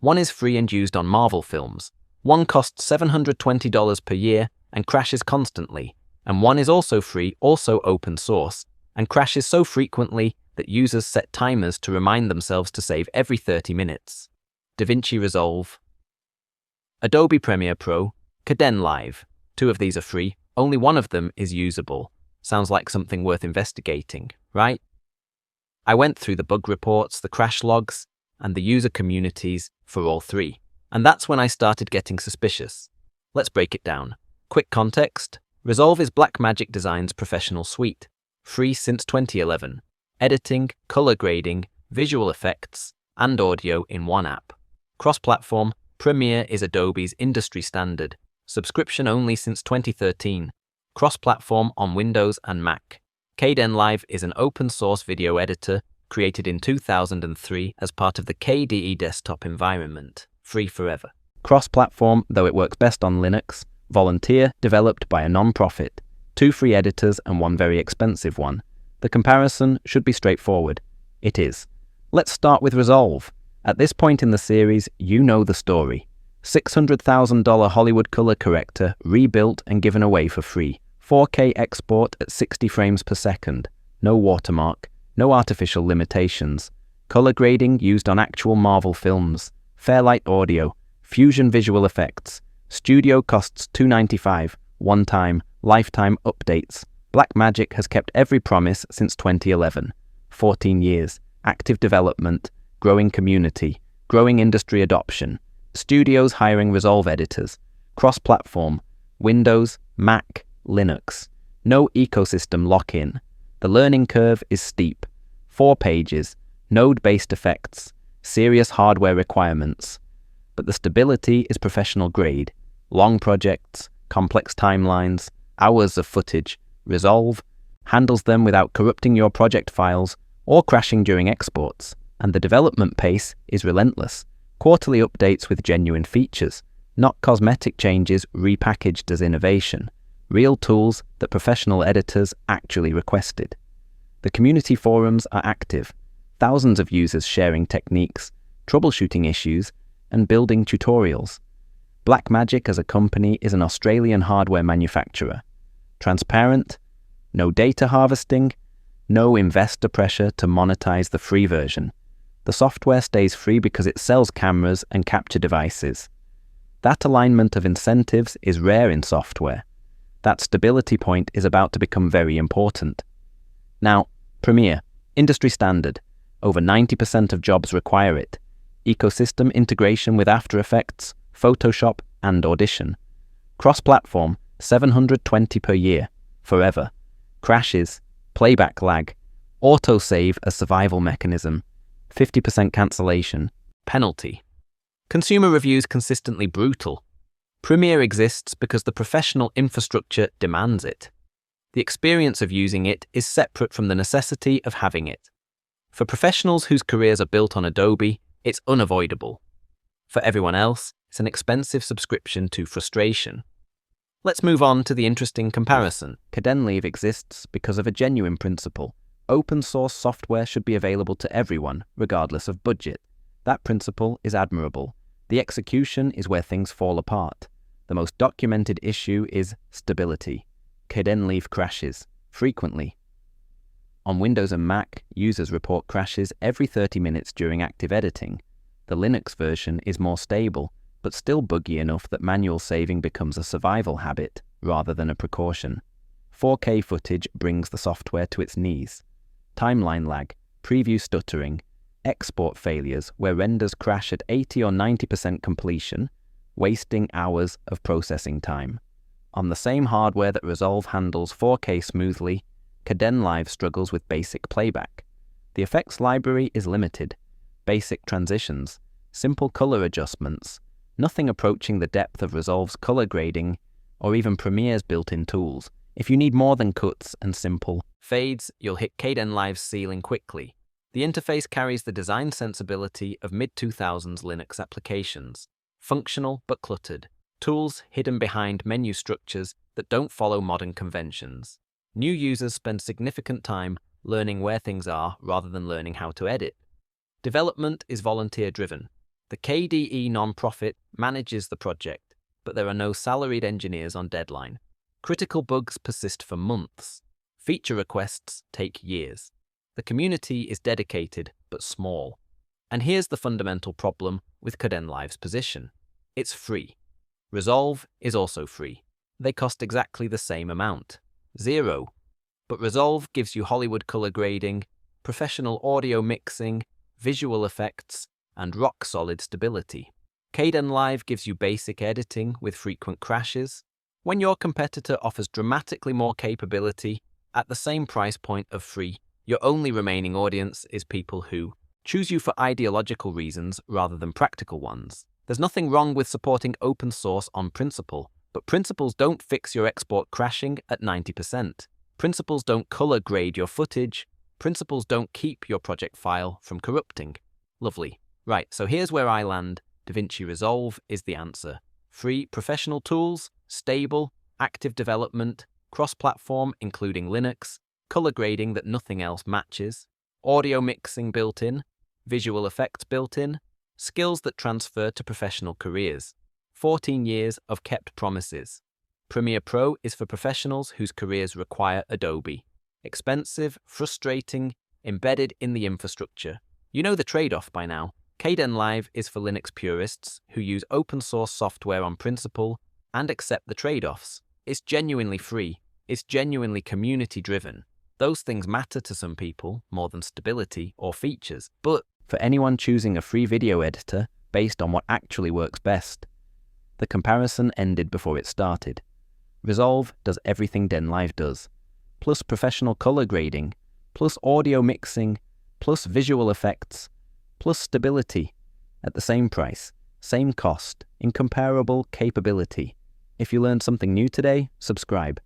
One is free and used on Marvel films. One costs $720 per year and crashes constantly. And one is also free, also open source, and crashes so frequently that users set timers to remind themselves to save every 30 minutes. DaVinci Resolve, Adobe Premiere Pro, Kdenlive. 2 of these are free, only one of them is usable. Sounds like something worth investigating, right? I went through the bug reports, the crash logs, and the user communities for all 3. And that's when I started getting suspicious. Let's break it down. Quick context. Resolve is Blackmagic Design's professional suite. Free since 2011. Editing, color grading, visual effects, and audio in one app. Cross-platform, Premiere is Adobe's industry standard. Subscription only since 2013. Cross-platform on Windows and Mac. Kdenlive is an open-source video editor created in 2003 as part of the KDE desktop environment. Free forever. Cross-platform, though it works best on Linux. Volunteer, developed by a non-profit. 2 free editors and 1 very expensive one. The comparison should be straightforward. It is. Let's start with Resolve. At this point in the series, you know the story. $600,000 Hollywood color corrector rebuilt and given away for free. 4K export at 60 frames per second. No watermark. No artificial limitations. Color grading used on actual Marvel films. Fairlight audio. Fusion visual effects. Studio costs $295. One-time, lifetime updates. Blackmagic has kept every promise since 2011. 14 years. Active development. Growing community. Growing industry adoption. Studios hiring Resolve editors. Cross-platform. Windows, Mac, Linux. No ecosystem lock-in. The learning curve is steep. 4 pages. Node-based effects. Serious hardware requirements. But the stability is professional grade. Long projects, complex timelines, hours of footage. Resolve handles them without corrupting your project files or crashing during exports. And the development pace is relentless. Quarterly updates with genuine features, not cosmetic changes repackaged as innovation. Real tools that professional editors actually requested. The community forums are active. Thousands of users sharing techniques, troubleshooting issues, and building tutorials. Blackmagic as a company is an Australian hardware manufacturer. Transparent, no data harvesting, no investor pressure to monetize the free version. The software stays free because it sells cameras and capture devices. That alignment of incentives is rare in software. That stability point is about to become very important. Now, Premiere, industry standard. Over 90% of jobs require it. Ecosystem integration with After Effects, Photoshop, and Audition. Cross-platform, $720 per year, forever. Crashes, playback lag, autosave as survival mechanism, 50% cancellation, penalty. Consumer reviews consistently brutal. Premiere exists because the professional infrastructure demands it. The experience of using it is separate from the necessity of having it. For professionals whose careers are built on Adobe, it's unavoidable. For everyone else, it's an expensive subscription to frustration. Let's move on to the interesting comparison. Kdenlive exists because of a genuine principle. Open source software should be available to everyone, regardless of budget. That principle is admirable. The execution is where things fall apart. The most documented issue is stability. Kdenlive crashes, frequently. On Windows and Mac, users report crashes every 30 minutes during active editing. The Linux version is more stable, but still buggy enough that manual saving becomes a survival habit rather than a precaution. 4K footage brings the software to its knees. Timeline lag, preview stuttering, export failures where renders crash at 80 or 90% completion, wasting hours of processing time. On the same hardware that Resolve handles 4K smoothly, Kdenlive struggles with basic playback. The effects library is limited. Basic transitions, simple color adjustments, nothing approaching the depth of Resolve's color grading or even Premiere's built-in tools. If you need more than cuts and simple fades, you'll hit Kdenlive's ceiling quickly. The interface carries the design sensibility of mid-2000s Linux applications. Functional but cluttered. Tools hidden behind menu structures that don't follow modern conventions. New users spend significant time learning where things are rather than learning how to edit. Development is volunteer-driven. The KDE nonprofit manages the project, but there are no salaried engineers on deadline. Critical bugs persist for months. Feature requests take years. The community is dedicated but small. And here's the fundamental problem with Kdenlive's position. It's free. Resolve is also free. They cost exactly the same amount. $0. But Resolve gives you Hollywood color grading, professional audio mixing, visual effects, and rock-solid stability. Kdenlive gives you basic editing with frequent crashes. When your competitor offers dramatically more capability at the same price point of free, your only remaining audience is people who choose you for ideological reasons rather than practical ones. There's nothing wrong with supporting open source on principle, but principles don't fix your export crashing at 90%. Principles don't color grade your footage. Principles don't keep your project file from corrupting. Lovely. Right, so here's where I land. DaVinci Resolve is the answer. Free professional tools, stable, active development, cross-platform including Linux, color grading that nothing else matches, audio mixing built-in, visual effects built-in, skills that transfer to professional careers. 14 years of kept promises. Premiere Pro is for professionals whose careers require Adobe. Expensive, frustrating, embedded in the infrastructure. You know the trade-off by now. Kdenlive is for Linux purists who use open source software on principle and accept the trade-offs. It's genuinely free. It's genuinely community-driven. Those things matter to some people more than stability or features. But for anyone choosing a free video editor based on what actually works best, the comparison ended before it started. Resolve does everything Kdenlive does, plus professional color grading, plus audio mixing, plus visual effects, plus stability, at the same price, same cost, incomparable capability. If you learned something new today, subscribe.